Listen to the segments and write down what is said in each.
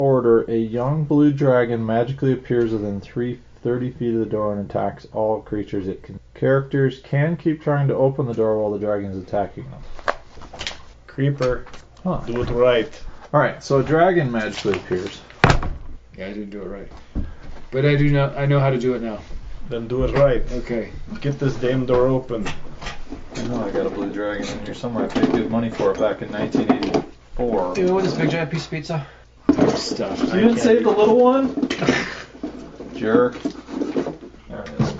order, a young blue dragon magically appears within 30 feet of the door and attacks all creatures it can. Characters can keep trying to open the door while the dragon is attacking them. Kreeper. Huh. Do it right. Alright, so a dragon magically appears. Yeah, I didn't do it right. But I know how to do it now. Then do it right. Okay. Get this damn door open. I know I got a blue dragon in here somewhere. I paid good money for it back in 1984. You want this big giant piece of pizza? Type stuff. You didn't save the little one? Jerk. There it is.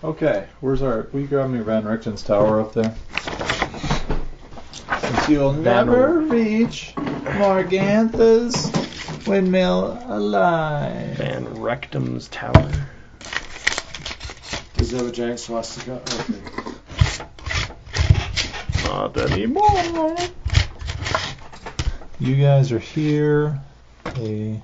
Okay, where's our... Will you grab me Van Richten's tower up there? Since you'll never reach Morgantha's windmill alive. Van Rectum's tower. Does it have a giant swastika? Okay. Not anymore. You guys are here. A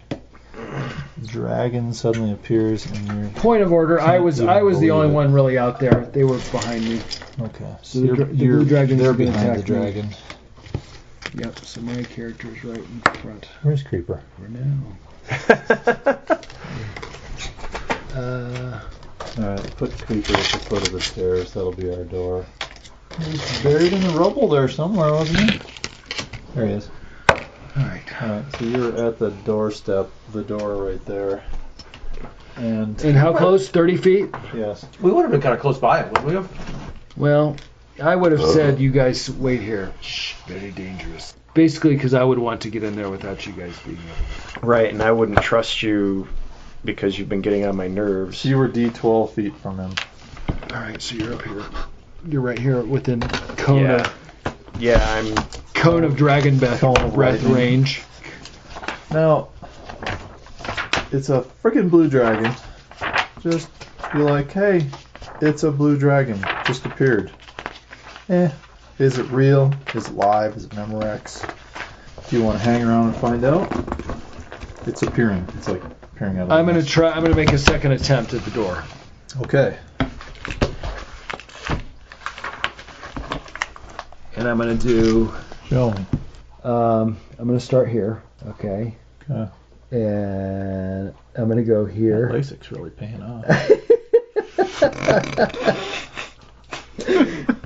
dragon suddenly appears in your... Point of order. I was the only one really out there. They were behind me. Okay. So the blue dragon's they're gonna behind the attack me. dragon. Yep. So my character's right in front. Where's Kreeper? For now. Alright, put Kreeper at the foot of the stairs. That'll be our door. He's buried in the rubble there somewhere, wasn't he? There he is. Alright, so you're at the doorstep, the door right there. And how close? 30 feet? Yes. We would have been kind of close by it, wouldn't we have? Well, I would have said you guys wait here. Shh, very dangerous. Basically, because I would want to get in there without you guys being able to. Right, and I wouldn't trust you because you've been getting on my nerves. You were D12 feet from him. Alright, so you're up here. You're right here within cone I'm cone of dragon breath range. Now, it's a freaking blue dragon. Just be like, hey, it's a blue dragon. Just appeared. Is it real? Is it live? Is it Memorex? Do you want to hang around and find out? It's appearing. It's like appearing out of I'm gonna make a second attempt at the door. Okay. And I'm gonna do. Show me. I'm gonna start here. Okay. Okay. And I'm gonna go here. LASIK's really paying off.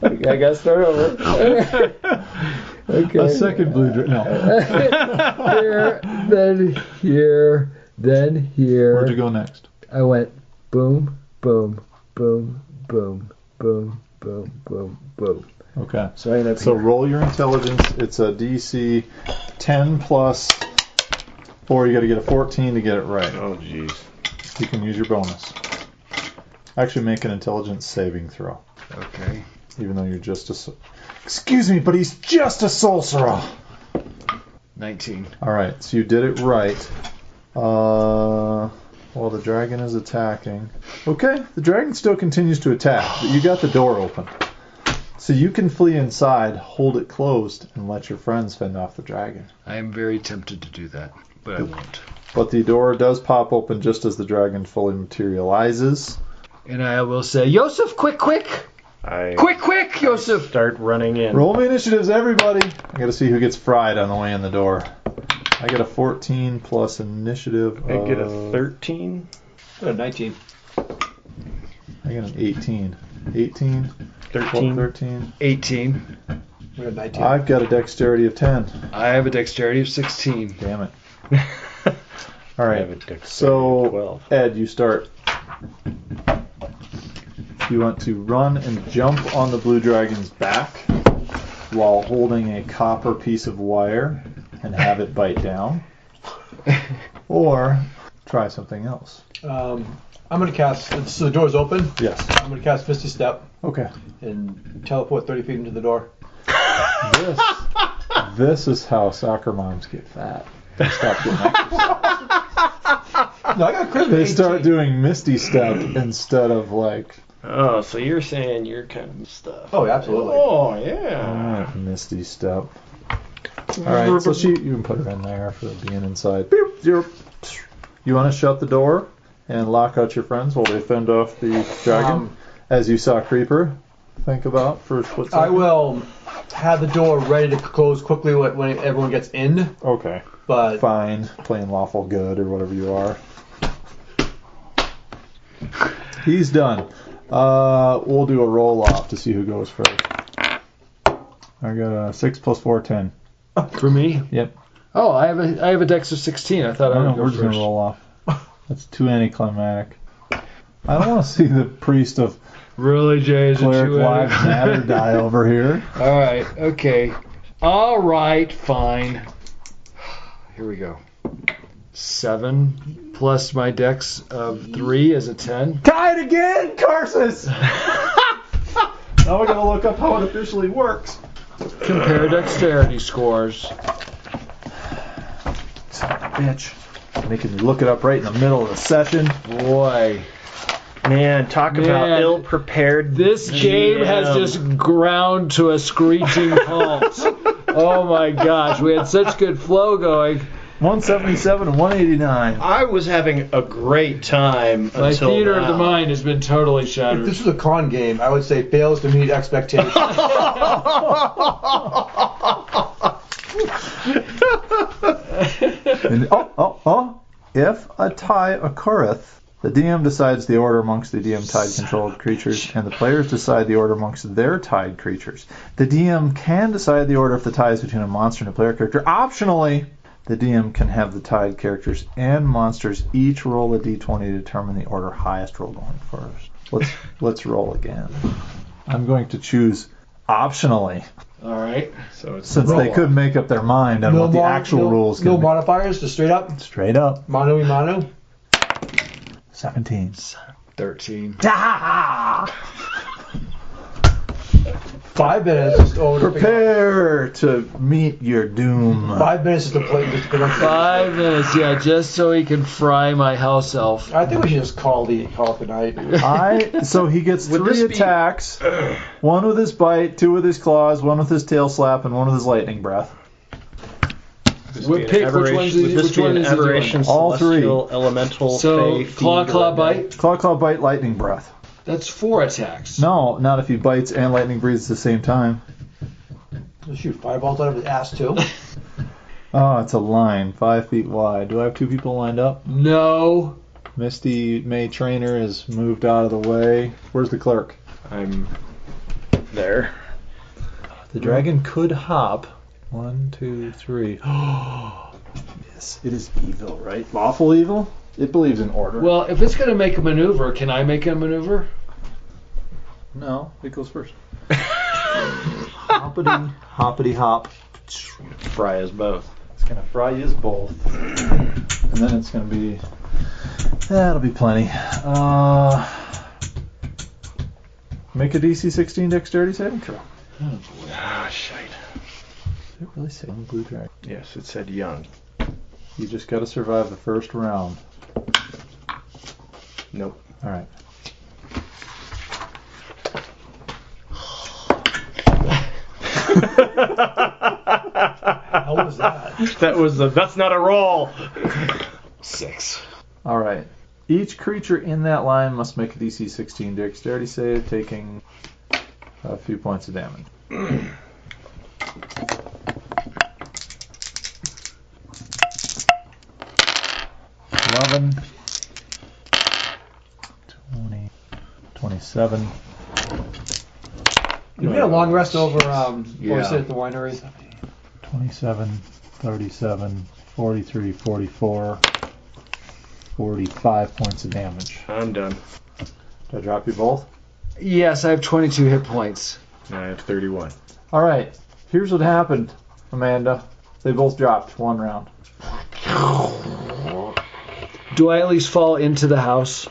Okay, I gotta start over. Okay. A second blue dragon. No. Here, then here, then here. Where'd you go next? I went boom, boom, boom, boom, boom, boom, boom, boom. Okay. So I ended up here. Roll your intelligence. It's a DC 10 plus 4. You got to get a 14 to get it right. Oh, jeez. You can use your bonus. Actually, make an intelligence saving throw. Okay. Even though you're just a... Excuse me, but he's just a sorcerer. 19. Alright, so you did it right. Well, the dragon is attacking. Okay, the dragon still continues to attack, but you got the door open. So you can flee inside, hold it closed, and let your friends fend off the dragon. I am very tempted to do that, but I won't. But the door does pop open just as the dragon fully materializes. And I will say, Iosif, quick! Quick, Iosif! Start running in. Roll me initiatives, everybody! I gotta see who gets fried on the way in the door. I get a 14 plus initiative. I get a 13. I got a 19. I get an 18. 18? 13. 13. 18. We got 19. I've got a dexterity of 10. I have a dexterity of 16. Damn it. I Alright, have a dexterity so of 12. Ed, you start. You want to run and jump on the blue dragon's back while holding a copper piece of wire and have it bite down. Or try something else. I'm going to cast... So the door's open? Yes. I'm going to cast Misty Step Okay. and teleport 30 feet into the door. This is how soccer moms get fat. They stop getting exercise. No, I got charisma. They 18. start doing Misty Step instead of like... Oh, so you're saying you're kind of stuff. Oh, absolutely. Oh, yeah. Misty Step. Alright, so you can put her in there for being inside. You want to shut the door and lock out your friends while they fend off the dragon? As you saw Kreeper think about for a split second? I will have the door ready to close quickly when everyone gets in. Okay. but Fine, playing lawful good or whatever you are. He's done. We'll do a roll off to see who goes first. I got a 6 plus 4, 10. For me? Yep. Oh, I have a dex of 16. I thought I I would know, go we're first. just gonna roll off. That's too anticlimactic. I don't want to see the priest of Really, Jay? Is it Cleric too Lives Matter die over here. All right. Okay. All right. Fine. Here we go. 7 plus my dex of 3 is a 10. Tied again, curses! Now we're gonna look up how it officially works. Compare dexterity scores. Son of a bitch. Making me look it up right in the middle of the session. Boy. Man, talk about Man. ill-prepared. This game has just ground to a screeching halt. Oh my gosh, we had such good flow going. 177 and 189. I was having a great time My until theater of now. the mind has been totally if shattered. this was a con game, I would say fails to meet expectations. And, if a tie occurreth, the DM decides the order amongst the DM tide-controlled creatures, and the players decide the order amongst their tide creatures. The DM can decide the order if the tie is between a monster and a player character. Optionally, the DM can have the tide characters and monsters each roll a d20 to determine the order highest roll going first. Let's roll again. I'm going to choose optionally, All right. So it's since they could make up their mind on what the actual rules No can be. modifiers, just straight up. Straight up. Manu y manu. 17. 13. 5 minutes just over to pick up. Prepare to meet your doom. 5 minutes just to play. Just to pick up. 5 minutes, yeah, just so he can fry my house elf. I think we should just call it the night. So he gets Would 3 this be- attacks. 1 with his bite, 2 with his claws, 1 with his tail slap, and 1 with his lightning breath. What pick? Which one's Would this which be one an is he doing? aberration, All 3. celestial, elemental, So fey, claw, fiend, claw, or bite. Claw, claw, bite, lightning breath. That's 4 attacks. No, not if he bites and lightning breathes at the same time. Just shoot fireballs out of his ass too. Oh, it's a line, 5 feet wide. Do I have 2 people lined up? No. Misty May Trainer is moved out of the way. Where's the clerk? I'm there. The dragon could hop. 1, 2, 3. Yes, it is evil, right? Lawful evil? It believes in order. Well, if it's going to make a maneuver, can I make a maneuver? No, it goes first. Hoppity, hoppity hop. Fry us both. It's gonna fry you both. And then it's gonna be... That'll be plenty. Make a DC 16 dexterity saving throw. Ah, shite. Did it really say blue dragon? Yes, it said young. You just gotta survive the first round. Nope. Alright. How was that? That's not a roll. 6. Alright. Each creature in that line must make a DC 16 dexterity save, taking a few points of damage. 11, 20, 27. Did we get a long rest over before we Yeah. sit at the winery? 27, 37, 43, 44, 45 points of damage. I'm done. Did I drop you both? Yes, I have 22 hit points. I have 31. Alright, here's what happened, Amanda. They both dropped 1 round. Do I at least fall into the house?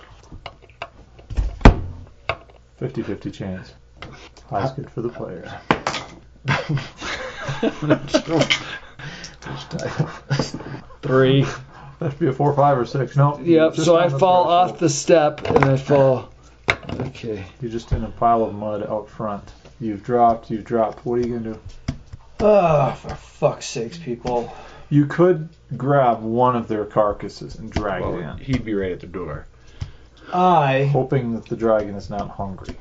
50-50 chance. High's good for the players. 3. That'd be a 4, 5, or 6. No. Yep, just so on I the fall threshold. off the step and I fall. Okay. You're just in a pile of mud out front. You've dropped. What are you going to do? Oh, for fuck's sakes, people. You could grab one of their carcasses and drag it in, He'd be right at the door. I hoping that the dragon is not hungry.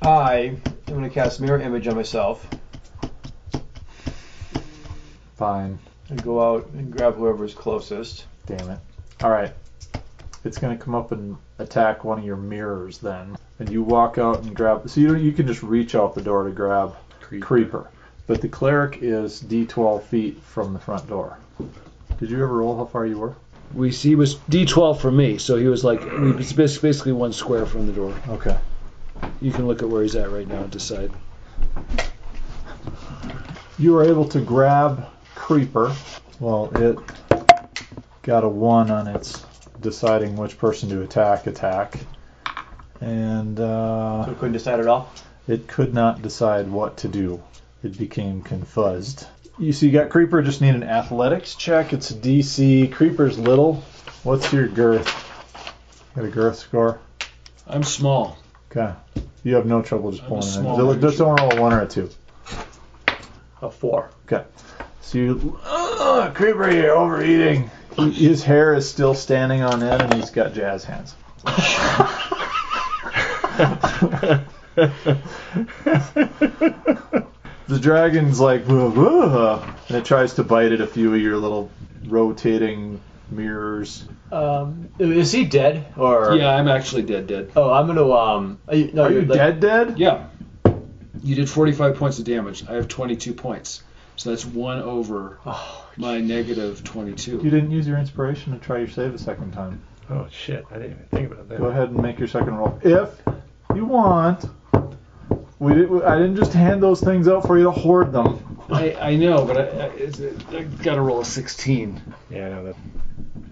am going to cast mirror image on myself. Fine. and go out and grab whoever's closest. Damn it. Alright. It's going to come up and attack one of your mirrors then. And you walk out and grab... So you can just reach out the door to grab Kreeper. But the Cleric is D12 feet from the front door. Did you ever roll how far you were? He was D12 for me, so he was like, it's basically one square from the door. Okay. You can look at where he's at right now and decide. You were able to grab Kreeper. Well, it got a 1 on its deciding which person to attack. And So it couldn't decide at all? it could not decide what to do. It became confused. You got Kreeper, just need an athletics check. It's a DC. Kreeper's little. What's your girth? Got a girth score? I'm small. Okay. You have no trouble just I'm pulling a it small in. Just don't roll a 1 or a 2. A 4. Okay. So you... Kreeper, you're overeating. His hair is still standing on end and he's got jazz hands. The dragon's like, and it tries to bite at a few of your little rotating mirrors. Is he dead? Or Yeah, I'm actually dead. Oh, I'm gonna Are you Dead? Yeah. You did 45 points of damage. I have 22 points. So that's 1 over my negative 22. You didn't use your inspiration to try your save a second time. Oh shit! I didn't even think about that. Go ahead and make your second roll. If you want, I didn't just hand those things out for you to hoard them. I know, but I got to roll a 16. Yeah, I know that.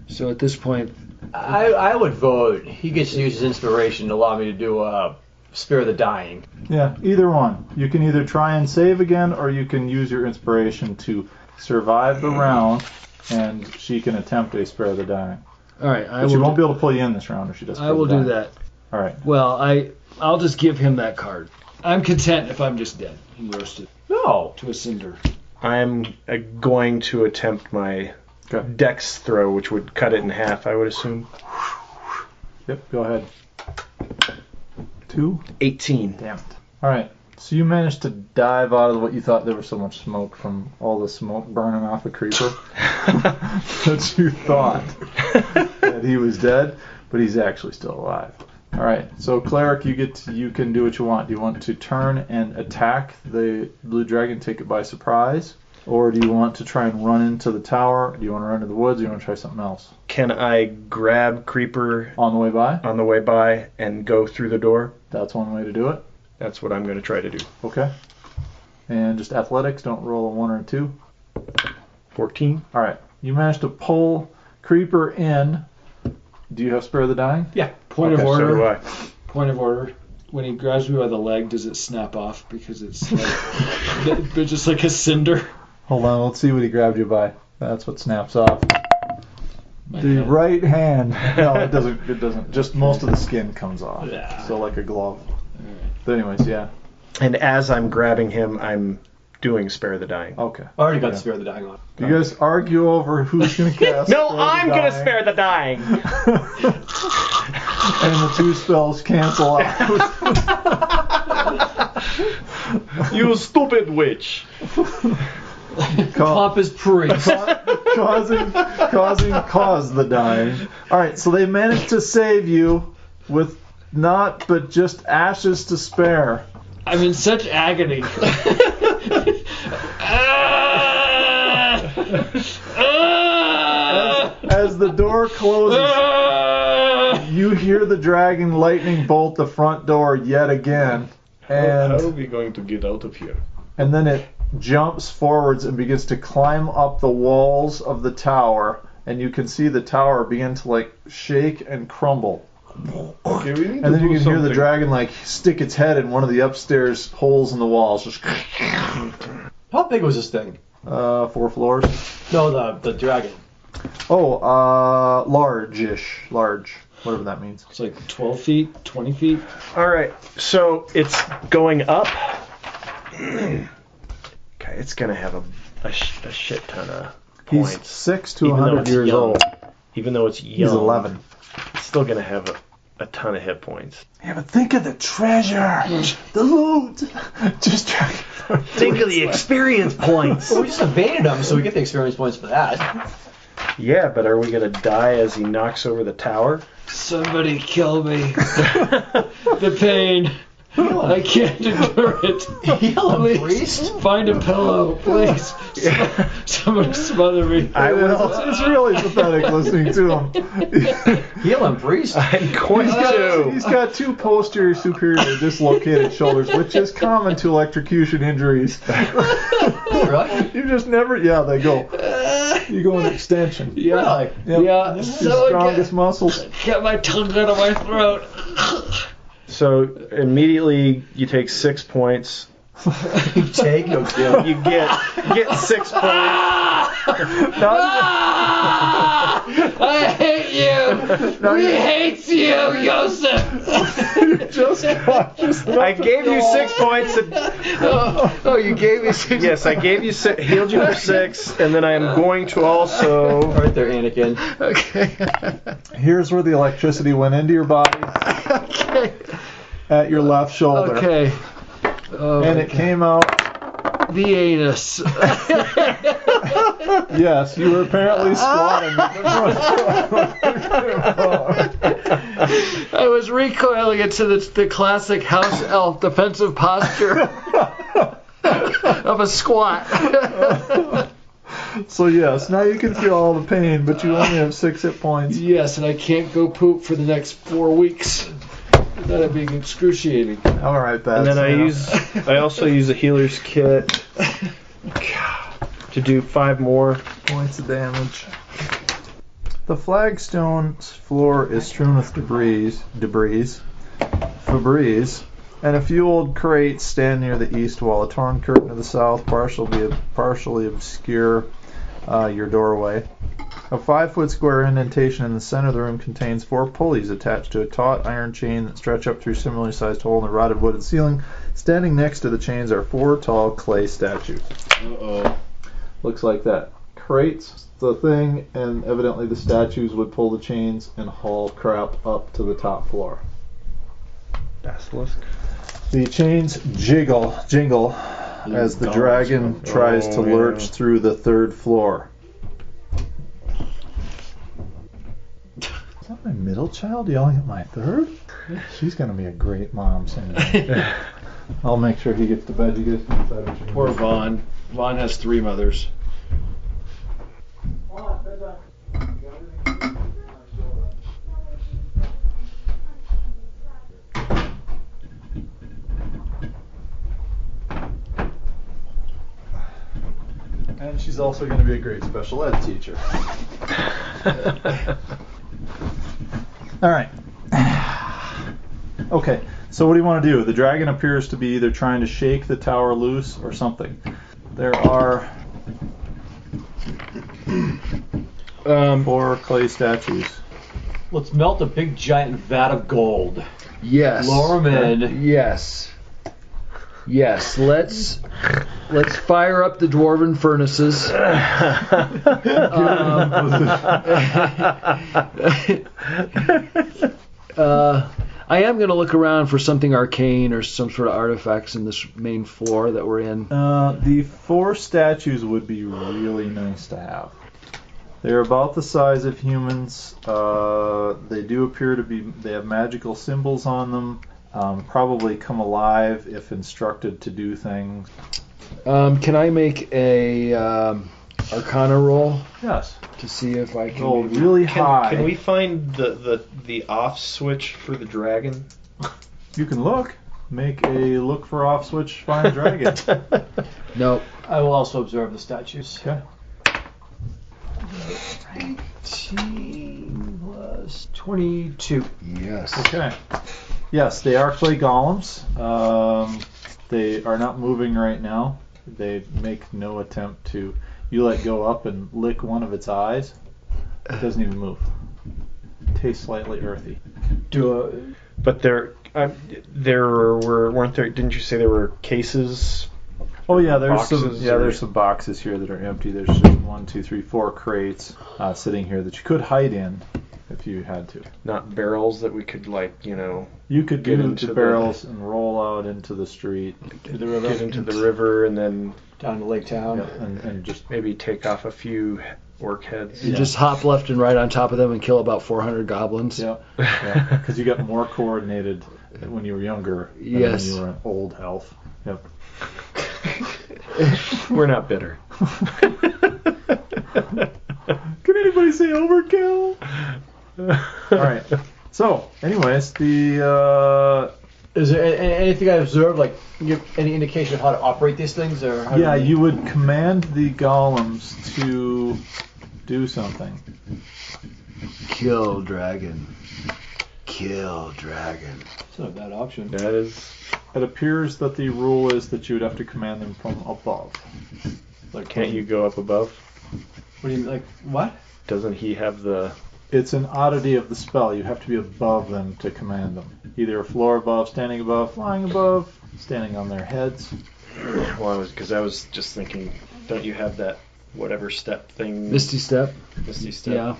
So at this point, I would vote he gets to use his inspiration to allow me to do Spare the Dying. Yeah, either one. You can either try and save again, or you can use your inspiration to survive the round, and she can attempt a Spare the Dying. all right, But she won't be able to pull you in this round if she does. I will do that. All right. Well, I'll just give him that card. I'm content if I'm just dead and roasted No. to a cinder. I'm going to attempt my Okay. dex throw, which would cut it in half, I would assume. Yep. Go ahead. 2. 18. Damn it. All right. So you managed to dive out of what you thought there was so much smoke from all the smoke burning off the Kreeper that you thought that he was dead, but he's actually still alive. All right. So Cleric, you can do what you want. Do you want to turn and attack the blue dragon, take it by surprise, or do you want to try and run into the tower? Do you want to run to the woods? Or do you want to try something else? Can I grab Kreeper On the way by? on the way by and go through the door? That's one way to do it. That's what I'm going to try to do. Okay. And just athletics. Don't roll a 1 or a 2. 14. All right. You managed to pull Kreeper in. Do you have Spare the Dying? Yeah. Point Okay, of so order. So do I. Point of order. When he grabs me by the leg, does it snap off because it's like, they're just like a cinder? Hold on. Let's see what he grabbed you by. That's what snaps off. My The hand. right hand. No, it doesn't. It doesn't. Just most of the skin comes off. Yeah. So like a glove. Alright. But anyways, yeah. And as I'm grabbing him, I'm doing Spare the Dying. Okay. I already got Okay. Spare the Dying on. Do you guys argue over who's going to cast? No, Spare the I'm going to Dying? spare the dying. And the 2 spells cancel out. You stupid witch. Pompous priest. causing cause the dying. All right, so they managed to save you with not but just ashes to spare. I'm in such agony. As the door closes, you hear the dragon lightning bolt the front door yet again, How are and we going to get out of here? then it jumps forwards and begins to climb up the walls of the tower, and you can see the tower begin to like shake and crumble. Okay, we need And then to you do can hear the something. dragon like stick its head in one of the upstairs holes in the walls. Just How big was this thing? 4 floors. No, the dragon. Oh, large-ish. Large. Whatever that means. It's like 12 feet, 20 feet. All right, so it's going up. Okay, it's going to have a shit ton of He's points. 6 to Even though 100 it's years young. old. Even though it's young. He's 11. It's still going to have a ton of hit points. Yeah, but think of the treasure, the loot. Just try. Think of the experience points. Well, we just evaded him, so we get the experience points for that. Yeah, but are we gonna die as he knocks over the tower? Somebody kill me. The pain. I can't endure it. Heal him, Please, priest. find a pillow, please. Somebody smother me. I will. It's really pathetic listening to him. Heal him, priest. I'm going to. He's got 2 posterior superior dislocated shoulders, which is common to electrocution injuries. Really? You just never. Yeah, they go. You go in extension. Yeah. Yep. Yeah. Your So strongest muscles. get my tongue out of my throat. So immediately you take 6 points. You take no kill. You get 6 points. I hate you. We hate you, Iosif. I gave you 6 points. Oh, you gave me 6. Yes, I gave you healed you for 6, and then I am going to also. Right there, Anakin. Okay. Here's where the electricity went into your body. Okay. At your left shoulder. Okay. Oh, And it came out. the anus. Yes, you were apparently squatting. I was recoiling into the classic house elf defensive posture of a squat. So yes, now you can feel all the pain, but you only have 6 hit points. Yes, and I can't go poop for the next 4 weeks. That'd be excruciating. All right, that's And then I also use a healer's kit to do 5 more. points of damage. The flagstone's floor is strewn with debris, and a few old crates stand near the east wall. A torn curtain to the south partially obscure your doorway. A 5-foot square indentation in the center of the room contains 4 pulleys attached to a taut iron chain that stretch up through a similarly sized hole in the rotted wooden ceiling. Standing next to the chains are 4 tall clay statues. Uh-oh. Looks like that. Crates, the thing, and evidently the statues would pull the chains and haul crap up to the top floor. Basilisk. The chains jingle as the dragon tries to lurch through the 3rd floor. Is that my middle child yelling at my 3rd? She's going to be a great mom someday. I'll make sure he gets to bed. You guys can decide what you Poor Vaughn. Vaughn has 3 mothers. And she's also going to be a great special ed teacher. All right. Okay, so what do you want to do? The dragon appears to be either trying to shake the tower loose or something. There are 4 clay statues. Let's melt a big giant vat of gold. Yes. Lower him in. Yes. Yes. Let's fire up the dwarven furnaces. I am going to look around for something arcane or some sort of artifacts in this main floor that we're in. The 4 statues would be really nice to have. They're about the size of humans. They do appear to be. They have magical symbols on them. Probably come alive if instructed to do things. Can I make a Arcana roll Yes. to see if I can? Go really high. Can we find the off switch for the dragon? You can look. Make a look for off switch. Find dragon. Nope. I will also observe the statues. Okay. 18 plus 22. Yes. Okay. Yes, they are clay golems. They are not moving right now. They make no attempt to. You let go up and lick one of its eyes. It doesn't even move. Tastes slightly earthy. But there weren't there? Didn't you say there were cases? Oh yeah, there's Boxes there's some boxes here that are empty. There's just 1, 2, 3, 4 crates sitting here that you could hide in. if you had to. Not barrels that we could, like, you know, You could Get get into into barrels and roll out into the street get into the river and then Down to Lake Town. and just maybe take off a few orc heads. You just hop left and right on top of them and kill about 400 goblins. because you got more coordinated when you were younger than Yes. when you were an old elf. Yep. We're not bitter. Can anybody say overkill? All right. So, anyways, the Is there anything I observed, like any indication of how to operate these things, or how yeah, do you would command the golems to do something. Kill dragon. Kill dragon. It's not a bad option. That is. It appears that the rule is that you would have to command them from above. Like, can't you go up above? What do you like? What? Doesn't he have the? It's an oddity of the spell. You have to be above them to command them. Either floor above, standing above, flying above, standing on their heads. Well, because I was just thinking, don't you have that whatever step thing? Misty Step. Misty step.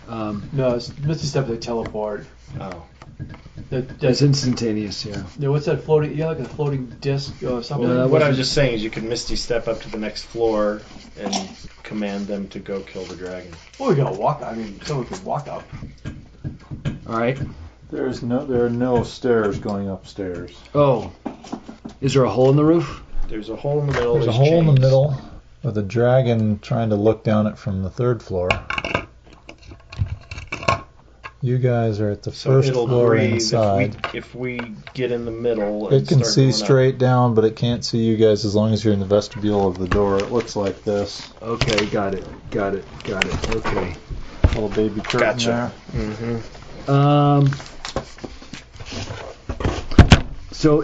Yeah. No, it's Misty Step. They teleport. Oh. It's instantaneous, yeah. Yeah, what's that floating? Yeah, like a floating disc or something. No, that What I was wasn't- just saying is you could misty step up to the next floor and command them to go kill the dragon. Well, we gotta walk. I mean, someone could walk up. All right. There are no stairs going upstairs. Oh. Is there a hole in the roof? There's a hole in the middle. There's a hole in the middle with a dragon trying to look down it from the third floor. You guys are at the So first it'll floor breathe inside. if we get in the middle. And It can start see going up. straight down, but it can't see you guys as long as you're in the vestibule of the door. It looks like this. Okay, got it. Okay. Little baby curtain Gotcha. there. Mm-hmm. So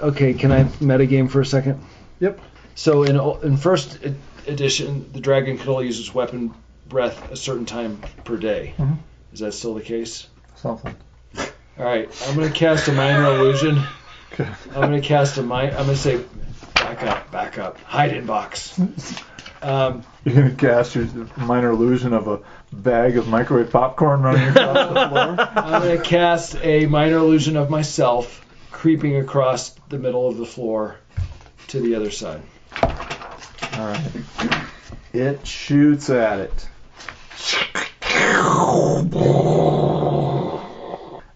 okay, can I metagame for a second? Yep. So in first edition, the dragon could only use its weapon breath a certain time per day. Mhm. Is that still the case? Something. All right, I'm gonna cast a minor illusion. Okay. I'm gonna say, back up, hide in box. You're gonna cast your minor illusion of a bag of microwave popcorn running across the floor. I'm gonna cast a minor illusion of myself creeping across the middle of the floor to the other side. All right. It shoots at it.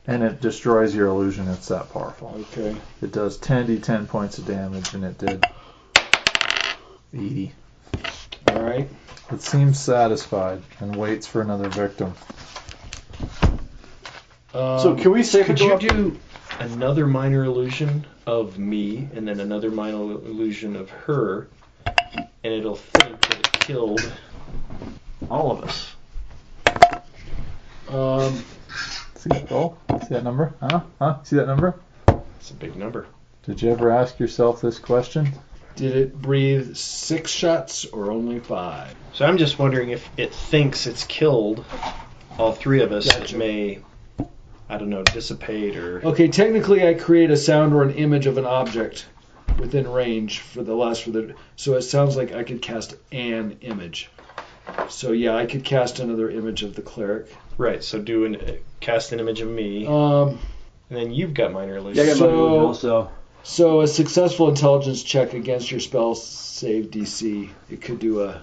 And it destroys your illusion. It's that powerful. Okay. It does 10d10 points of damage, and it did 80. All right. It seems satisfied and waits for another victim. So can we safely Could go you up? do another minor illusion of me and then another minor illusion of her, and it'll think that it killed all of us? See that roll? See that number? Huh? See that number? It's a big number. Did you ever ask yourself this question? Did it breathe 6 shots or only 5? So I'm just wondering if it thinks it's killed all three of us. Gotcha. It may, I don't know, dissipate or. Okay, technically I create a sound or an image of an object within range so it sounds like I could cast an image. So yeah, I could cast another image of the cleric. Right. So cast an image of me, Um, and then you've got minor illusion. Yeah, I got So- my illusion also. so a successful intelligence check against your spell save DC. It could do a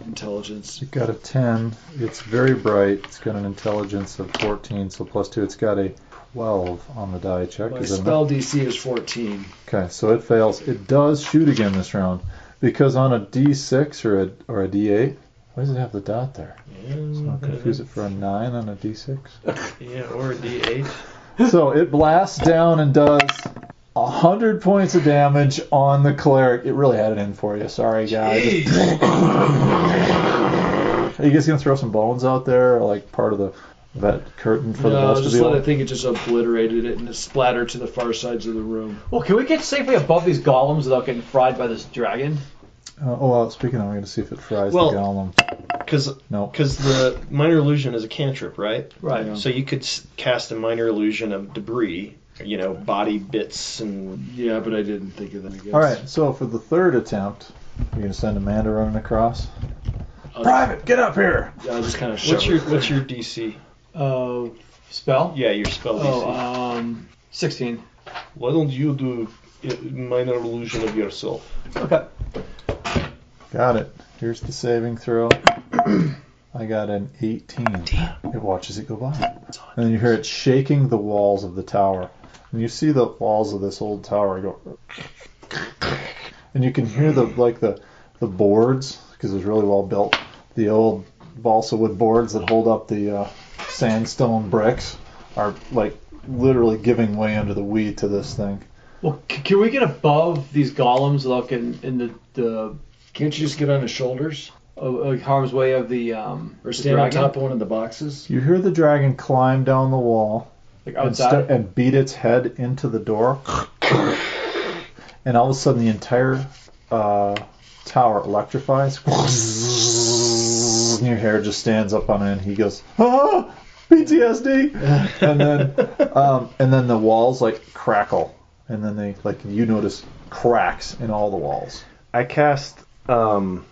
intelligence. It got a 10. It's very bright. It's got an intelligence of 14, so plus 2. It's got a 12 on the die check. My Is that spell enough? DC is 14. Okay, so it fails. It does shoot again this round. Because on a D6 or a D8, why does it have the dot there? Let's not confuse it for a 9 on a D6. Yeah, or a D8. So it blasts down and does 100 points of damage on the cleric. It really had it in for you. Sorry, guys. Are you guys going to throw some bones out there, or like part of that curtain for the No, just vestibule? let it think it just obliterated it and it splattered to the far sides of the room. Well, can we get safely above these golems without getting fried by this dragon? Well, speaking of, I'm going to see if it fries Well- the golem. Because No. the minor illusion is a cantrip, right? Right. Yeah. So you could cast a minor illusion of debris, body bits and. Yeah, but I didn't think of that, I guess. All right, so for the third attempt, you're going to send Amanda running across? Private, get up here. Yeah, I'll just kind of shove What's your DC? Spell? Yeah, your spell DC. Oh, 16. Why don't you do a minor illusion of yourself? Okay. Got it. Here's the saving throw. I got an 18. It watches it go by. And then you hear it shaking the walls of the tower. And you see the walls of this old tower go. And you can hear the boards, because it's really well built. The old balsa wood boards that hold up the sandstone bricks are like literally giving way under the weight to this thing. Well, can we get above these golems, look in the Can't you just get on his shoulders? like harm's way of the Or stand on top of one of the boxes? You hear the dragon climb down the wall like outside? and beat its head into the door. And all of a sudden the entire tower electrifies. And your hair just stands up on end. He goes, ah, PTSD. and then the walls like crackle. And then they you notice cracks in all the walls. I cast no,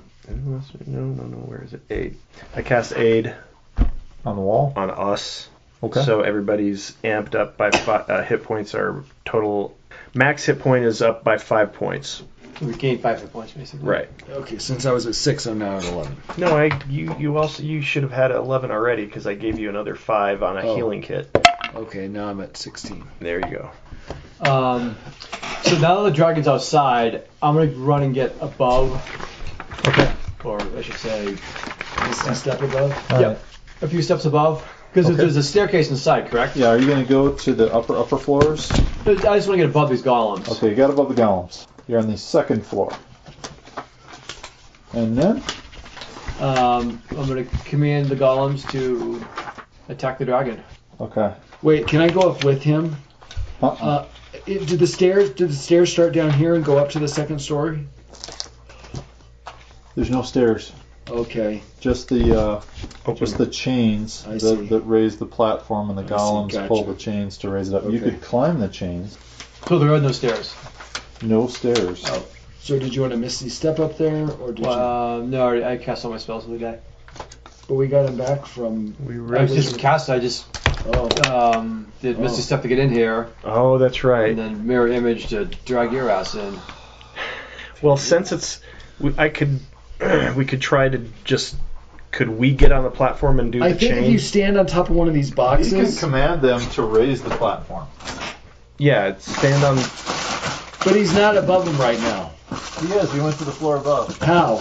where is it? Aid. I cast aid On the wall? on us. Okay. So everybody's amped up by hit points. Are total max hit point is up by 5 points. We gained 5 hit points basically. Right. Okay, since I was at 6, I'm now at 11. No, you should have had 11 already because I gave you another 5 on a healing kit. Okay, now I'm at 16. There you go. So now that the dragon's outside, I'm gonna run and get above. Okay. Or I should say, A step above? yep, a few steps above. Because Okay. there's a staircase inside, correct? Yeah, are you going to go to the upper floors? I just want to get above these golems. Okay, you got above the golems. You're on the second floor. And then? I'm going to command the golems to attack the dragon. Okay. Wait, can I go up with him? Did the stairs start down here and go up to the second story? There's no stairs. Okay. Just the chains I see. that raise the platform, and the I see, golems gotcha. pull the chains to raise it up. You Okay. could climb the chains. So there are no stairs. No stairs. Oh. So did you want to Misty step up there, or did you? No, I cast all my spells for the day. But we got him back from. I just cast. I just did Misty Step to get in here, Oh, that's right. and then Mirror Image to drag your ass in. Well, since we could try to just. Could we get on the platform and do I the think chain? if you stand on top of one of these You can boxes. command them to raise the platform. Yeah, stand on. But he's not above him right now. He is. He went to the floor above. How?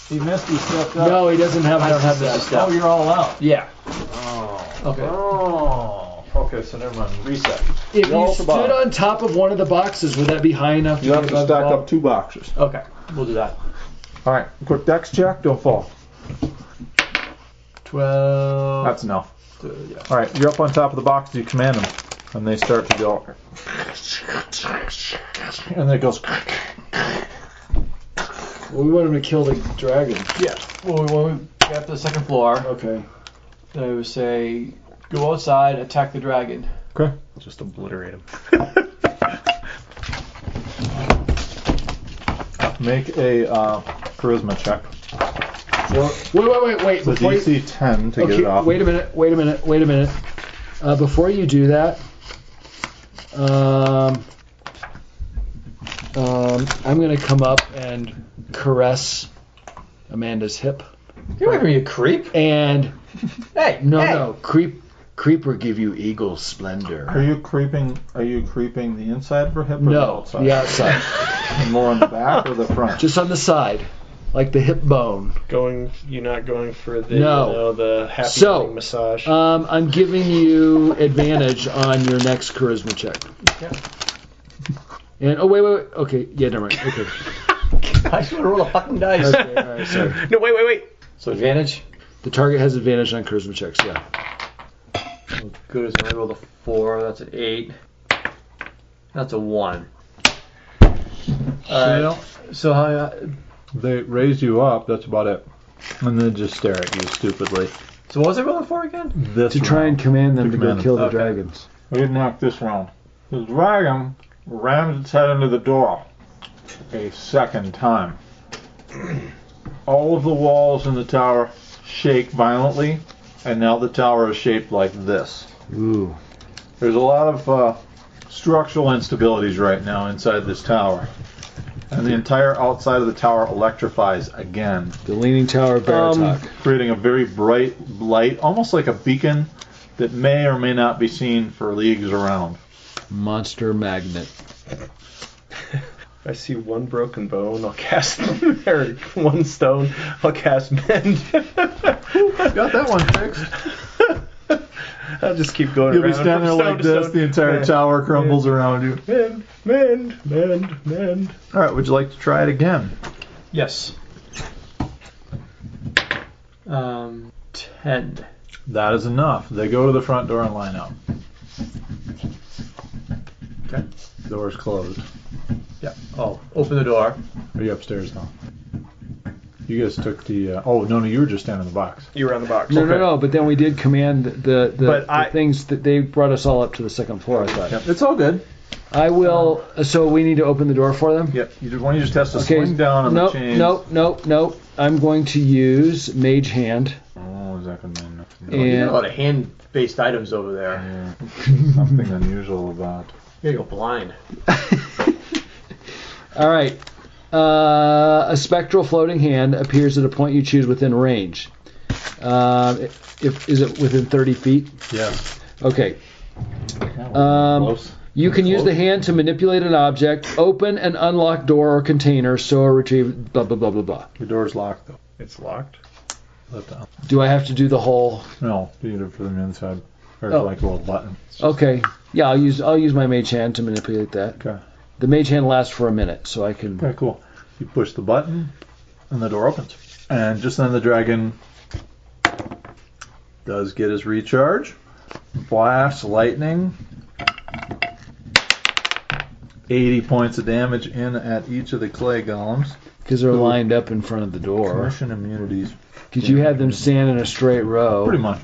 He missed. He stepped up. No, he doesn't have. I don't have Misty Misty Step. Step. Oh, you're all out. Yeah. Oh. Okay. Oh. Okay, so never mind. Reset. If You're all you at the stood bottom. on top of one of the boxes, would that be high enough to You be have to above stack the wall? up 2 boxes. Okay. We'll do that. All right. Quick dex check. Don't fall. 12. That's enough. Yeah. All right. You're up on top of the box. You command them, and they start to go. And it goes. Well, we want him to kill the dragon. Yeah. Well, when we get up to the second floor, Okay. then I would say, go outside, attack the dragon. Okay. Just obliterate him. Make a charisma check. Wait. The Before DC 10 to get it off. Wait a minute. Before you do that, I'm going to come up and caress Amanda's hip. You're not you creep. And Hey. no, Kreeper give you eagle splendor. Are you creeping the inside of her hip or the No, outside? the outside, More on the back or the front? just on the side, like the hip bone. You're not going for the No. the happy So, ending massage. I'm giving you advantage on your next charisma check. Okay. And wait. Okay, yeah, never mind. Okay. I just want to roll a fucking dice. Okay, all right, sorry. No, wait. So advantage. The target has advantage on charisma checks. Yeah. Oh, good as I rolled a 4. That's an 8. That's a 1. Alright. So how? They raise you up, that's about it. And then just stare at you stupidly. So what was I rolling for again? This To try and command them to command go kill the Okay. dragons. We didn't knock this round. The dragon rams its head into the door a second time. all of the walls in the tower shake violently, and now the tower is shaped like this. Ooh. There's a lot of structural instabilities right now inside this tower. And the entire outside of the tower electrifies again. The Leaning Tower of Baratok. Creating a very bright light, almost like a beacon that may or may not be seen for leagues around. Monster magnet. I see one broken bone, I'll cast or one stone, I'll cast mend. Got that one fixed. I'll just keep going You'll around. be standing there like this, the entire tower crumbles around you. Mend. Alright, would you like to try it again? Yes. 10. That is enough. They go to the front door and line up. Okay. Door's closed. Yeah. Oh, open the door. Are you upstairs now? You guys took the... oh, no, you were just standing in the box. You were on the box. No, but then we did command the But things that they brought us all up to the second floor, I thought. Yep, it's all good. I will... so we need to open the door for them? Yep. Why don't you just test to swing down on the chains? Nope. I'm going to use Mage Hand. Oh, is that going to mean nothing? Oh, you got a lot of hand-based items over there. Yeah. Something unusual about... You gotta go blind. All right. A spectral floating hand appears at a point you choose within range. Is it within 30 feet? Yes. Okay. Close. You can use the hand to manipulate an object, open and unlock door or container, store or retrieve, blah, blah, blah, blah, blah. Your door's locked, though. It's locked. Do I have to do the whole... No, you do it from the inside. There's like a little button. Okay. Yeah, I'll use my mage hand to manipulate that. Okay. The mage hand lasts for a minute, so I can... Okay, cool. You push the button, and the door opens. And just then the dragon does get his recharge. Blast lightning. 80 points of damage in at each of the clay golems. Because they're lined up in front of the door. Commission immunities. Because you had them stand in a straight row. Pretty much.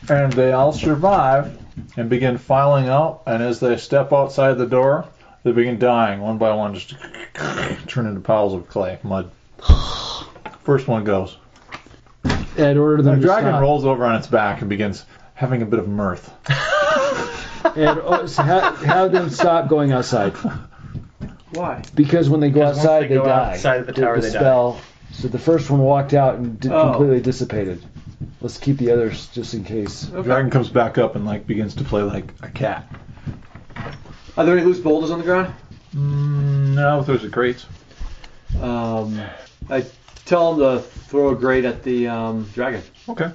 And they all survive and begin filing out, and as they step outside the door, they begin dying one by one, just turn into piles of clay, mud. First one goes. I'd order them The dragon stop. rolls over on its back and begins having a bit of mirth. And have them stop going outside. Why? Because when they go Because once outside, they they go die. outside of the tower, they die. spell. So the first one walked out and completely dissipated. Let's keep the others just in case. The dragon comes back up and begins to play like a cat. Are there any loose boulders on the ground? No, those are crates. I tell them to throw a grate at the dragon. Okay.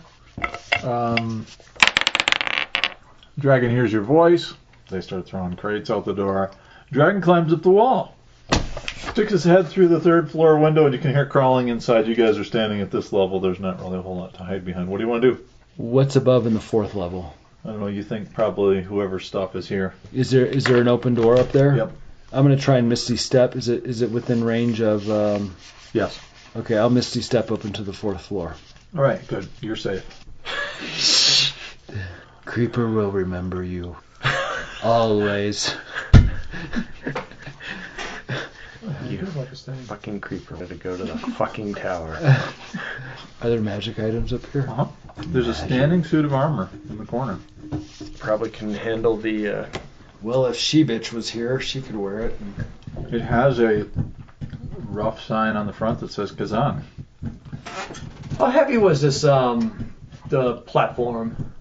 Dragon hears your voice. They start throwing crates out the door. Dragon climbs up the wall. Sticks his head through the third floor window, and you can hear crawling inside. You guys are standing at this level. There's not really a whole lot to hide behind. What do you want to do? What's above in the fourth level? I don't know. You think probably whoever's stuff is here. Is there an open door up there? Yep. I'm gonna try and Misty Step. Is it within range of? Yes. Okay, I'll Misty Step up into the fourth floor. All right. Good. You're safe. Kreeper will remember you. Always. You fucking Kreeper to go to the fucking tower. Are there magic items up here? Uh-huh. There's a standing suit of armor in the corner. Probably can handle the... Well, if She-Bitch was here, she could wear it. It has a rough sign on the front that says Kazan. How heavy was this, the platform?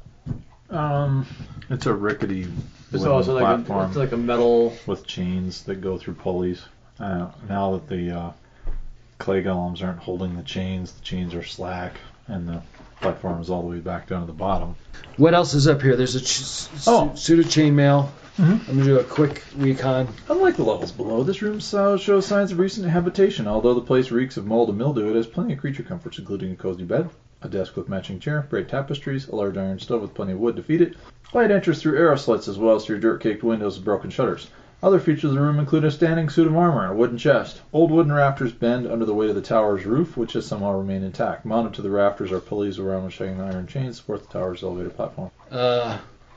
It's a rickety It's wooden also platform it's like a metal... with chains that go through pulleys. Now that the clay golems aren't holding the chains are slack, and the platform is all the way back down to the bottom. What else is up here? There's a suit of chainmail. Mm-hmm. I'm gonna do a quick recon. Unlike the levels below, this room shows signs of recent habitation. Although the place reeks of mold and mildew, it has plenty of creature comforts, including a cozy bed, a desk with matching chair, bright tapestries, a large iron stove with plenty of wood to feed it, light enters through arrow slits as well as through dirt-caked windows and broken shutters. Other features of the room include a standing suit of armor and a wooden chest. Old wooden rafters bend under the weight of the tower's roof, which has somehow remained intact. Mounted to the rafters are pulleys around which hang iron chains support the tower's elevated platform.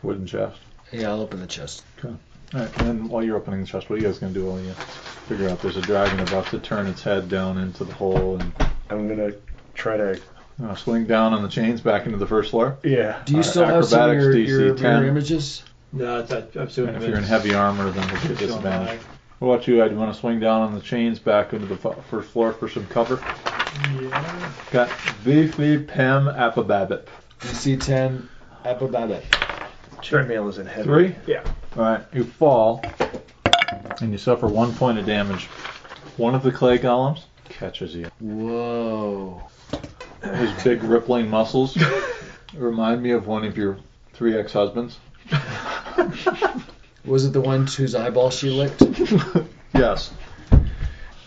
Wooden chest. Yeah, I'll open the chest. Okay. Alright, and then while you're opening the chest, what are you guys going to do while you figure out there's a dragon about to turn its head down into the hole and I'm gonna try to. Swing down on the chains back into the first floor. Yeah. Do you still have some of Acrobatics your DC 10. mirror images? No, it's not, I'm assuming And if you're in heavy armor, then we'll get disadvantage. What about you, Ed? You want to swing down on the chains back into the first floor for some cover? Yeah. Got Vifi Pem Apababit. DC 10, Apababit. Chainmail isn't heavy. 3? Yeah. Alright, you fall, and you suffer 1 point of damage. One of the clay golems catches you. Whoa. His big rippling muscles remind me of one of your 3 ex-husbands. Was it the one whose eyeball she licked? Yes.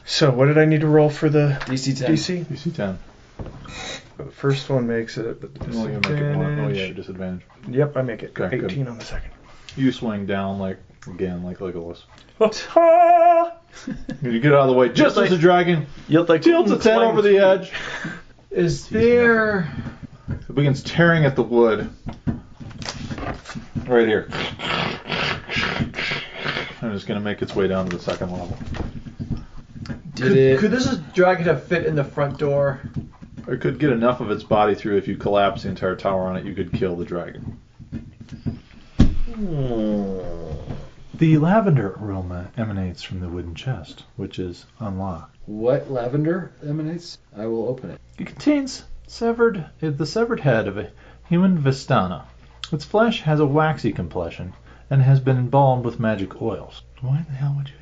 So what did I need to roll for the DC 10. DC? DC 10. The first one makes it, but the You only make it 1. Oh yeah, disadvantage. disadvantage. Yep, I make it. Okay, 18 good. on the second. You swing down like Legolas. Ta! You get out of the way just as the dragon Yelled like tilts its head over the edge. Is there... It begins tearing at the wood. Right here. And it's going to make its way down to the second level. Could this dragon have fit in the front door? It could get enough of its body through. If you collapse the entire tower on it, you could kill the dragon. The lavender aroma emanates from the wooden chest, which is unlocked. What lavender emanates? I will open it. It contains the severed head of a human Vistana. Its flesh has a waxy complexion and has been embalmed with magic oils. Why the hell would you?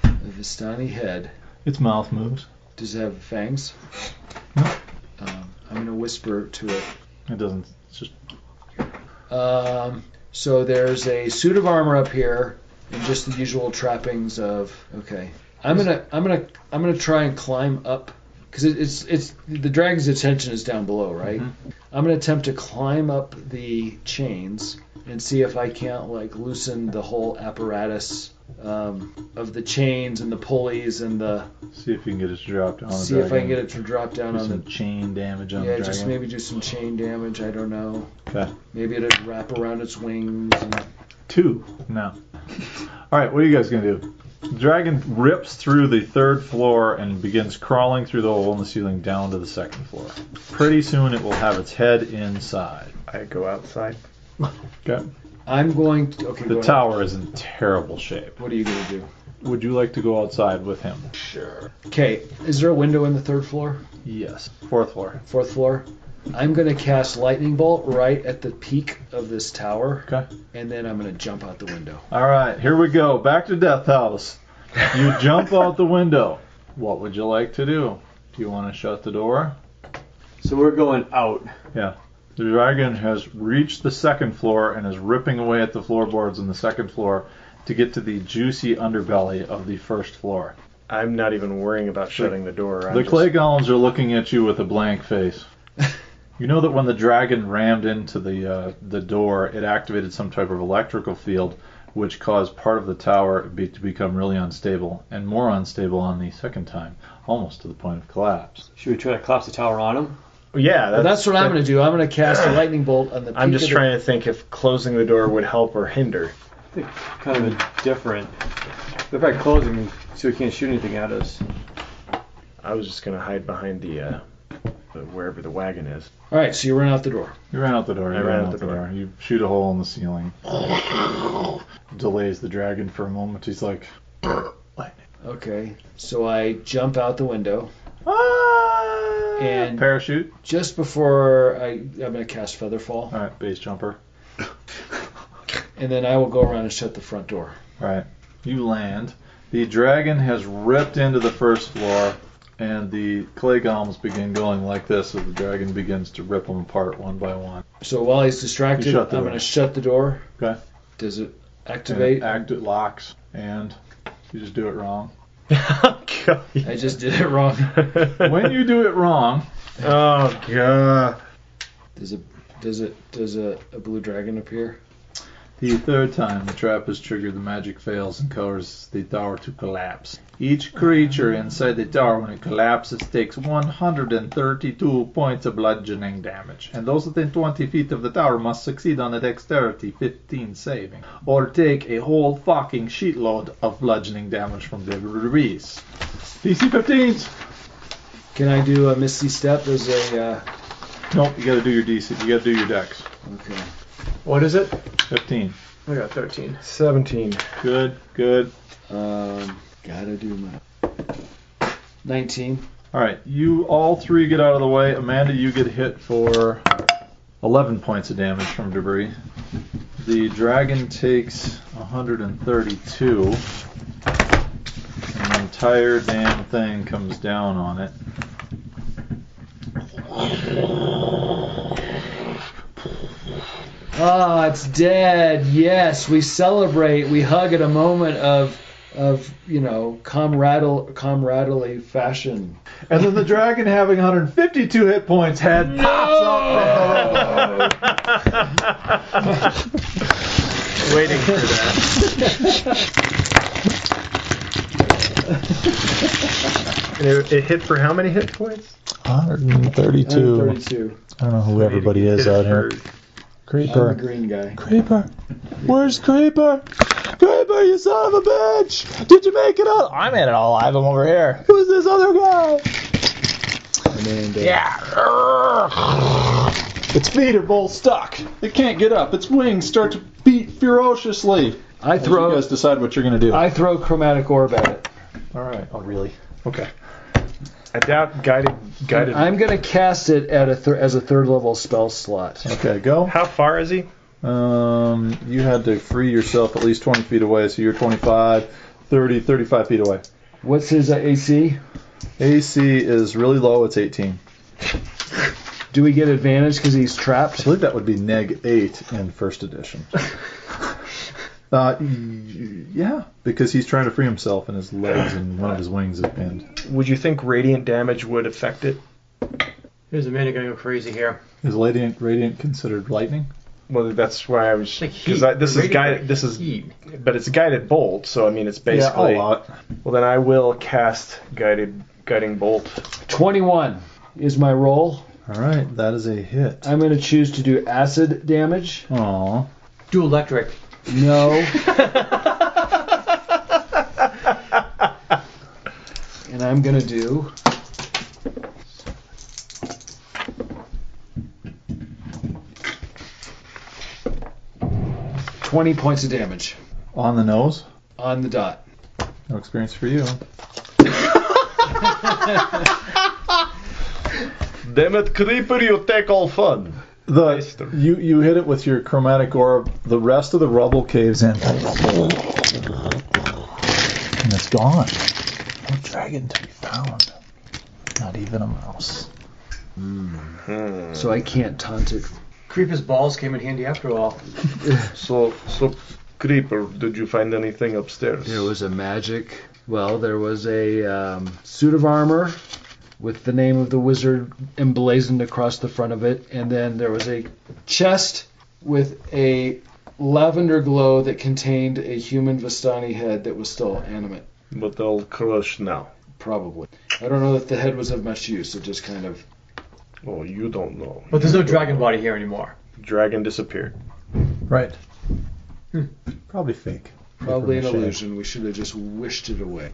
A Vistani head. Its mouth moves. Does it have fangs? No. I'm going to whisper to it. It doesn't. It's just. So there's a suit of armor up here and just the usual trappings of. Okay. I'm gonna try and climb up because it's the dragon's attention is down below, right? Mm-hmm. I'm gonna attempt to climb up the chains and see if I can't like loosen the whole apparatus of the chains and the pulleys and the. See if you can get it to drop down. See if I can get it to drop down do on some the. chain damage on Yeah, the dragon. just maybe do some chain damage. I don't know. Okay. Maybe it'll wrap around its wings. And... 2. No. All right. What are you guys gonna do? The dragon rips through the 3rd floor and begins crawling through the hole in the ceiling down to the 2nd floor. Pretty soon it will have its head inside. I go outside. Okay. I'm going to. Okay. The go tower ahead. is in terrible shape. What are you gonna do? Would you like to go outside with him? Sure. Okay. Is there a window in the 3rd floor? Yes. 4th floor. 4th floor? I'm going to cast Lightning Bolt right at the peak of this tower, Okay. and then I'm going to jump out the window. All right. Here we go. Back to Death House. You jump out the window. What would you like to do? Do you want to shut the door? So we're going out. Yeah. The dragon has reached the 2nd floor and is ripping away at the floorboards on the 2nd floor to get to the juicy underbelly of the 1st floor. I'm not even worrying about shutting the door. The clay golems are looking at you with a blank face. You know that when the dragon rammed into the door, it activated some type of electrical field, which caused part of the tower to become really unstable, and more unstable on the 2nd time, almost to the point of collapse. Should we try to collapse the tower on him? Yeah, Well, that's what I'm going to do. I'm going to cast a Lightning Bolt on the peak I'm just of the... trying to think if closing the door would help or hinder. I think kind of indifferent. If I close him so he can't shoot anything at us. I was just going to hide behind the wherever the wagon is. All right, so you run out the door. You ran out the door. I ran out the door. You shoot a hole in the ceiling. Delays the dragon for a moment. He's like, lightning. Okay, so I jump out the window. And parachute. Just before I'm going to cast Featherfall. All right, base jumper. And then I will go around and shut the front door. All right, you land. The dragon has ripped into the 1st floor, and the clay golems begin going like this as the dragon begins to rip them apart one by one. So while he's distracted, You I'm shut the door. going to shut the door. Okay. Does it And activate? it locks, and you just do it wrong. God. I just did it wrong. When you do it wrong, Oh god. Does a blue dragon appear? the 3rd time the trap is triggered, the magic fails and causes the tower to collapse. Each creature inside the tower, when it collapses, takes 132 points of bludgeoning damage, and those within 20 feet of the tower must succeed on a dexterity 15 saving, or take a whole fucking shitload of bludgeoning damage from the debris. DC 15s! Can I do a Misty Step as a... Nope, you gotta do your DC. You gotta do your dex. Okay. What is it? 15. I got 13. 17. Good, good. Gotta do my... 19. Alright, you all three get out of the way. Amanda, you get hit for 11 points of damage from debris. The dragon takes 132. And the entire damn thing comes down on it. Ah, it's dead. Yes, we celebrate. We hug at a moment of camaraderie fashion. And then the dragon, having 152 hit points, head pops up. Waiting for that. And it hit for how many hit points? 132. 132. I don't know who everybody is out here. I'm the Kreeper. green guy. Kreeper. Where's Kreeper? Kreeper, you son of a bitch! Did you make it out? I made it all alive. I'm over here. Who's this other guy? Yeah. Its feet are both stuck. It can't get up. Its wings start to beat ferociously. You guys decide what you're going to do. I throw chromatic orb at it. All right. Oh, really? Okay. I doubt guided. I'm going to cast it at as a third level spell slot. Okay, go. How far is he? You had to free yourself at least 20 feet away, so you're 25, 30, 35 feet away. What's his AC? AC is really low. It's 18. Do we get advantage because he's trapped? I believe that would be -8 in first edition. Yeah, because he's trying to free himself and his legs and one of his wings is pinned. Would you think radiant damage would affect it? Here's Amanda gonna go crazy here. Is radiant considered lightning? Well, that's why I was. Like Because heat. this is guided. This is. Heat. But it's a guided bolt, so I mean it's basically. Yeah, a lot. Well, then I will cast guiding bolt. 21 is my roll. All right, that is a hit. I'm going to choose to do acid damage. Aww. Do electric. No. And I'm going to do... $20 points of damage. On the nose? On the dot. No experience for you. Damn it, Kreeper, you take all fun. You hit it with your chromatic orb. The rest of the rubble caves in. And it's gone. No dragon to be found. Not even a mouse. So I can't taunt it. Kreeper's balls came in handy after all. So Kreeper, did you find anything upstairs? There was a magic... Well, there was a suit of armor with the name of the wizard emblazoned across the front of it, and then there was a chest with a lavender glow that contained a human Vistani head that was still animate. But I'll crush now. Probably. I don't know that the head was of much use. It just kind of... Oh, you don't know. But there's no dragon body here anymore. Dragon disappeared. Right. Probably fake. Probably an Paper mache. illusion. We should have just wished it away.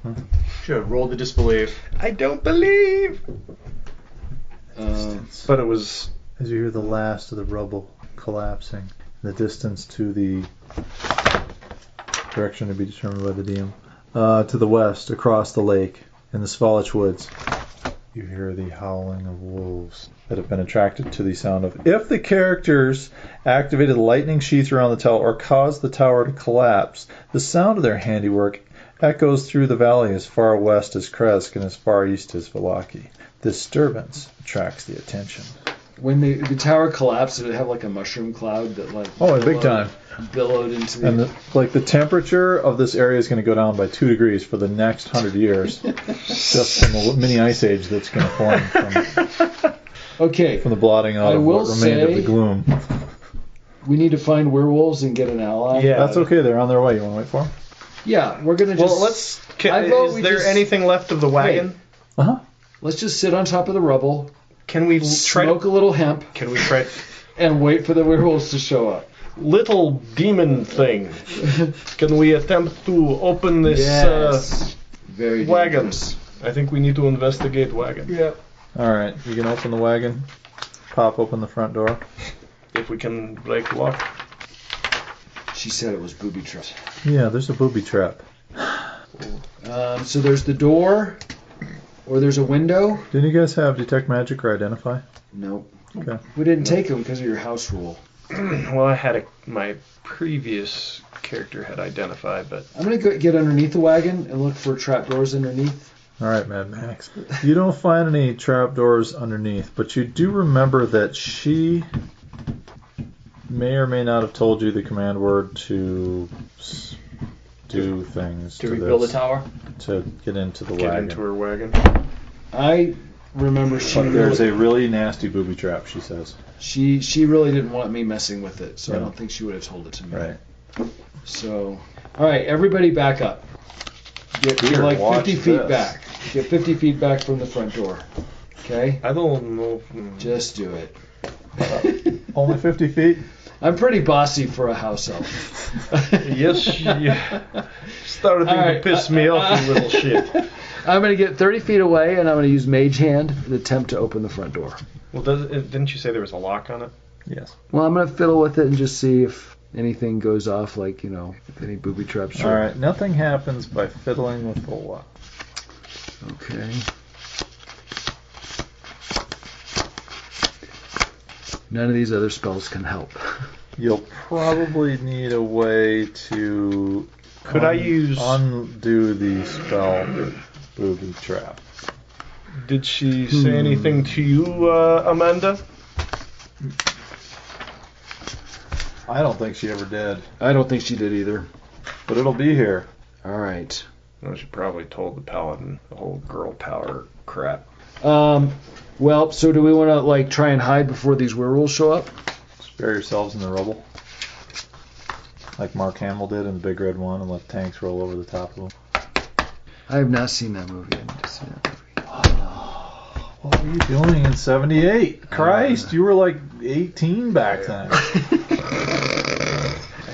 Should have rolled the disbelief. I don't believe. But it was. As you hear the last of the rubble collapsing, the distance to the direction to be determined by the DM, to the west, across the lake, in the Svalich woods, you hear the howling of wolves that have been attracted to the sound of. If the characters activated the lightning sheath around the tower or caused the tower to collapse, the sound of their handiwork echoes through the valley as far west as Kresk and as far east as Vallaki. Disturbance attracts the attention. When the tower collapsed, did it have like a mushroom cloud that like... Oh, big time. Billowed into the... And the temperature of this area is going to go down by 2 degrees for the next 100 years. Just from the mini ice age that's going to form from the blotting out of what remained of the gloom. We need to find werewolves and get an ally. Yeah. That's okay. They're on their way. You want to wait for them? Yeah, we're going to just... Well, is there anything left of the wagon? Uh-huh. Let's just sit on top of the rubble. Can we smoke a little hemp? Can we try... and wait for the werewolves to show up. Little demon thing. Can we attempt to open this Very wagon? dangerous. I think we need to investigate wagon. Yeah. Alright, you can open the wagon, pop open the front door. If we can break the lock. She said it was booby trapped. Yeah, there's a booby trap. So there's the door, or there's a window. Didn't you guys have detect magic or identify? Nope. Okay. We didn't take them because of your house rule. Well, I had my previous character had identified, but I'm going to get underneath the wagon and look for trapdoors underneath. Alright, Mad Max. You don't find any trapdoors underneath, but you do remember that she may or may not have told you the command word to do things To rebuild the this, tower? to get into the get wagon. into her wagon. I remember she But there's really, a really nasty booby trap, she says. she really didn't want me messing with it, so I Yeah. don't think she would have told it to me. Right. So, all right, everybody back up. Get Here, like watch 50 feet this. back. Get 50 feet back from the front door. Okay? I don't know. Just do it. Only 50 feet? I'm pretty bossy for a house elf. Yes, you started All right, to piss me off, you little shit. I'm going to get 30 feet away, and I'm going to use Mage Hand and attempt to open the front door. Well, didn't you say there was a lock on it? Yes. Well, I'm going to fiddle with it and just see if anything goes off, like, you know, if any booby traps. Alright, nothing happens by fiddling with the lock. Okay. None of these other spells can help. You'll probably need a way to Could I use- undo the spell booby trap. Did she say anything to you, Amanda? I don't think she ever did, I don't think she did either. but it'll be here. All right. Well, she probably told the paladin the whole girl power crap. Well, so do we want to like try and hide before these werewolves show up? Spare yourselves in the rubble. Like Mark Hamill did in the Big Red One and let tanks roll over the top of them. I have not seen that movie. I need to see that movie. What were you doing in 78? Christ, you were like 18 back then. I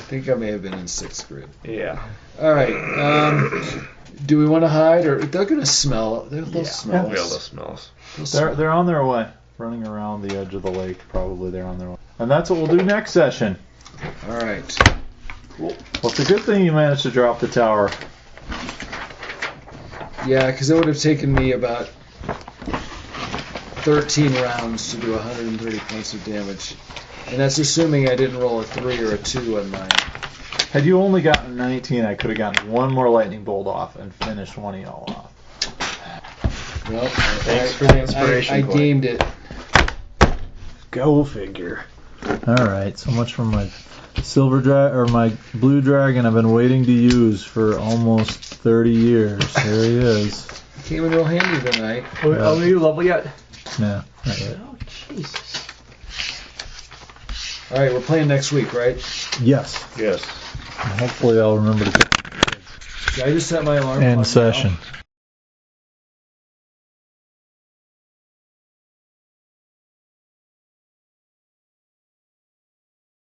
think I may have been in 6th grade. Yeah. All right. Do we want to hide, or they're gonna smell? They'll smell Be able to us. smell us. They'll smell. They're on their way. Running around the edge of the lake, probably they're on their way. And that's what we'll do next session. All right. Well, it's a good thing you managed to drop the tower. Yeah, because it would have taken me about 13 rounds to do 130 points of damage, and that's assuming I didn't roll a 3 or a 2 on mine. Had you only gotten 19, I could have gotten one more lightning bolt off and finished one of y'all off. Well, Thanks for the inspiration I point. gamed it. Go figure. All right, so much for my my blue dragon I've been waiting to use for almost 30 years. There he is. Came in real handy tonight. Are you level yet? No, not yet. Oh, Jesus. All right, we're playing next week, right? Yes. Yes. Hopefully I'll remember to Did I just set my alarm end clock now? session.